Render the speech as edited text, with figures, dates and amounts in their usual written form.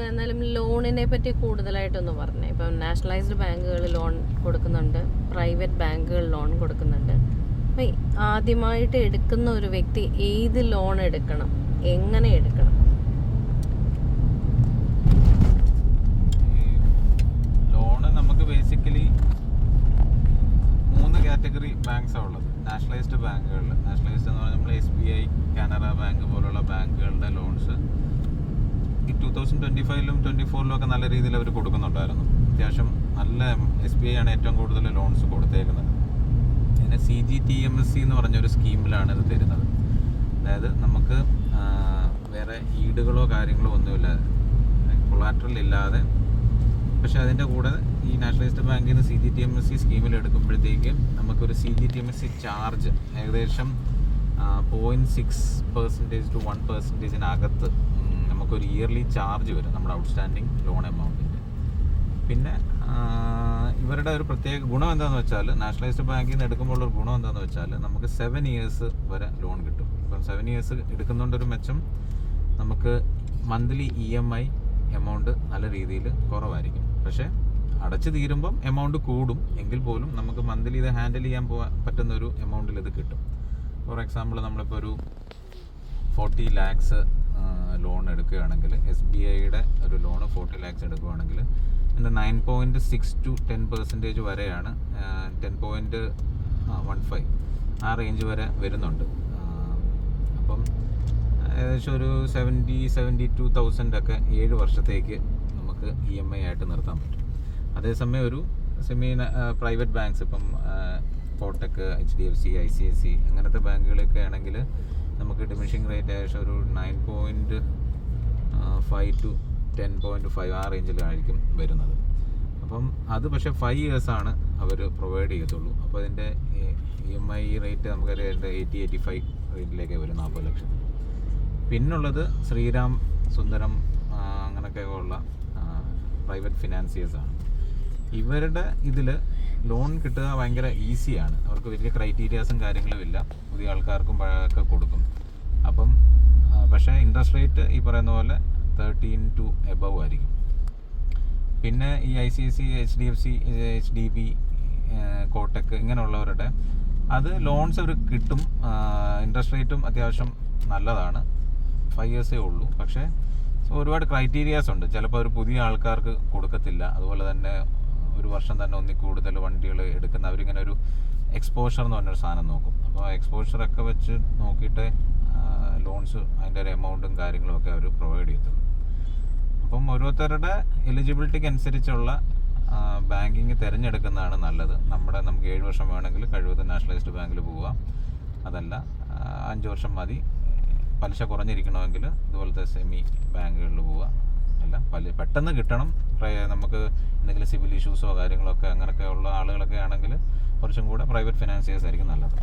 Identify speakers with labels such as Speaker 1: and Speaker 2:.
Speaker 1: എന്നാലും ലോണിനെ പറ്റി കൂടുതലായിട്ടൊന്ന് പറഞ്ഞേ. ഇപ്പം നാഷണലൈസ്ഡ് ബാങ്കുകൾ ലോൺ കൊടുക്കുന്നുണ്ട്, പ്രൈവറ്റ് ബാങ്കുകൾ ലോൺ കൊടുക്കുന്നുണ്ട്. അപ്പം ആദ്യമായിട്ട് എടുക്കുന്ന ഒരു വ്യക്തി ഏത് ലോൺ എടുക്കണം, എങ്ങനെ എടുക്കണം?
Speaker 2: ലോണ് നമുക്ക് ബേസിക്കലി 3 കാറ്റഗറി ബാങ്ക്സാണ് ഉള്ളത് നാഷണലൈസ്ഡ് ബാങ്കുകളിൽ. നാഷണലൈസ്ഡ് എന്ന് പറഞ്ഞാൽ നമ്മൾ SBI, കാനറ ബാങ്ക് പോലുള്ള ബാങ്കുകളുടെ ലോൺസ് ഈ 2025-ലും 2024-ലും ഒക്കെ നല്ല രീതിയിൽ അവർ കൊടുക്കുന്നുണ്ടായിരുന്നു. അത്യാവശ്യം നല്ല SBI ആണ് ഏറ്റവും കൂടുതൽ ലോൺസ് കൊടുത്തേക്കുന്നത്. പിന്നെ CGTMSE എന്ന് പറഞ്ഞൊരു സ്കീമിലാണ് ഇത് തരുന്നത്. അതായത് നമുക്ക് വേറെ ഈടുകളോ കാര്യങ്ങളോ ഒന്നുമില്ല, കൊളാട്രൽ ഇല്ലാതെ. പക്ഷേ അതിൻ്റെ കൂടെ ഈ നാഷണലൈസ്ഡ് ബാങ്കിൽ നിന്ന് CGTMSE സ്കീമിൽ എടുക്കുമ്പോഴത്തേക്ക് നമുക്കൊരു CGTMSE ചാർജ് ഏകദേശം 0.6% to 1%-നകത്ത് നമുക്കൊരു ഇയർലി ചാർജ് വരും നമ്മുടെ ഔട്ട്സ്റ്റാൻഡിങ് ലോൺ എമൗണ്ടിൻ്റെ. പിന്നെ ഇവരുടെ ഒരു പ്രത്യേക ഗുണം എന്താണെന്ന് വെച്ചാൽ, നാഷണലൈസ്ഡ് ബാങ്കിൽ നിന്ന് എടുക്കുമ്പോൾ ഒരു ഗുണം എന്താണെന്ന് വെച്ചാൽ നമുക്ക് 7 years വരെ ലോൺ കിട്ടും. ഇപ്പം 7 years എടുക്കുന്നതുകൊണ്ടൊരു മെച്ചം, നമുക്ക് മന്ത്ലി EMI എമൗണ്ട് നല്ല രീതിയിൽ കുറവായിരിക്കും. പക്ഷേ അടച്ചു തീരുമ്പം എമൗണ്ട് കൂടും എങ്കിൽ പോലും നമുക്ക് മന്ത്ലി ഇത് ഹാൻഡിൽ ചെയ്യാൻ പറ്റുന്ന ഒരു എമൗണ്ടിൽ ഇത് കിട്ടും. ഫോർ എക്സാമ്പിൾ നമ്മളിപ്പോൾ ഒരു 40 lakhs ലോൺ എടുക്കുകയാണെങ്കിൽ, SBIയുടെ ഒരു ലോണ് 40 lakhs എടുക്കുകയാണെങ്കിൽ അതിൻ്റെ 9.6 to 10% വരെയാണ്, 10.15 ആ റേഞ്ച് വരെ വരുന്നുണ്ട്. അപ്പം ഏകദേശം ഒരു 72,000 ഒക്കെ 7 വർഷത്തേക്ക് നമുക്ക് EMI ആയിട്ട് നിർത്താൻ പറ്റും. അതേസമയം ഒരു പ്രൈവറ്റ് ബാങ്ക്സ് ഇപ്പം കോട്ടക്, HDFC, ICIC അങ്ങനത്തെ ബാങ്കുകളൊക്കെ ആണെങ്കിൽ നമുക്ക് ഡിമിനിഷിംഗ് റേറ്റ് ഏകദേശം ഒരു 9.5 to 10.5 ആ റേഞ്ചിലായിരിക്കും വരുന്നത്. അപ്പം അത് പക്ഷേ 5 years ആണ് അവർ പ്രൊവൈഡ് ചെയ്യത്തുള്ളൂ. അപ്പോൾ അതിൻ്റെ EMI റേറ്റ് നമുക്ക് 80-85 റേറ്റിലേക്ക് വരും, 40 ലക്ഷം. പിന്നുള്ളത് ശ്രീരാം, സുന്ദരം അങ്ങനെയൊക്കെ ഉള്ള പ്രൈവറ്റ് ഫിനാൻസിയേഴ്സാണ്. ഇവരുടെ ഇതിൽ ലോൺ കിട്ടുക ഭയങ്കര ഈസിയാണ്. അവർക്ക് വലിയ ക്രൈറ്റീരിയാസും കാര്യങ്ങളും ഇല്ല, പുതിയ ആൾക്കാർക്കും ഒക്കെ കൊടുക്കും. അപ്പം പക്ഷേ ഇൻട്രസ്റ്റ് റേറ്റ് ഈ പറയുന്ന പോലെ 13 to above ആയിരിക്കും. പിന്നെ ഈ ICIC, HDFC, HDB, കോട്ടക് ഇങ്ങനെയുള്ളവരുടെ അത് ലോൺസ് അവർ കിട്ടും. ഇൻട്രസ്റ്റ് റേറ്റും അത്യാവശ്യം നല്ലതാണ്, 5 years ഉള്ളൂ. പക്ഷേ ഒരുപാട് ക്രൈറ്റീരിയാസ് ഉണ്ട്. ചിലപ്പോൾ ഒരു പുതിയ ആൾക്കാർക്ക് കൊടുക്കത്തില്ല. അതുപോലെ തന്നെ ഒരു വർഷം തന്നെ ഒന്നിൽ കൂടുതൽ വണ്ടികൾ എടുക്കുന്ന അവരിങ്ങനെ ഒരു എക്സ്പോഷർ എന്ന് പറഞ്ഞൊരു സാധനം നോക്കും. അപ്പോൾ എക്സ്പോഷറൊക്കെ വെച്ച് നോക്കിയിട്ട് ലോൺസ് അതിൻ്റെ ഒരു എമൗണ്ടും കാര്യങ്ങളും ഒക്കെ അവർ പ്രൊവൈഡ് ചെയ്യത്തുള്ളൂ. അപ്പം ഓരോരുത്തരുടെ എലിജിബിലിറ്റിക്ക് അനുസരിച്ചുള്ള ബാങ്കിങ് തിരഞ്ഞെടുക്കുന്നതാണ് നല്ലത്. നമുക്ക് 7 വർഷം വേണമെങ്കിൽ കഴിവതും നാഷണലൈസ്ഡ് ബാങ്കിൽ പോവാം. അതല്ല 5 വർഷം മതി, പലിശ കുറഞ്ഞിരിക്കണമെങ്കിൽ ഇതുപോലത്തെ സെമി ബാങ്കുകളിൽ പോവുക. അല്ല പെട്ടെന്ന് കിട്ടണം, നമുക്ക് എന്തെങ്കിലും സിവിൽ ഇഷ്യൂസോ കാര്യങ്ങളൊക്കെ അങ്ങനെയൊക്കെ ഉള്ള ആളുകളൊക്കെ ആണെങ്കിൽ കുറച്ചും കൂടെ പ്രൈവറ്റ് ഫിനാൻസിയേഴ്സ് ആയിരിക്കും നല്ലത്.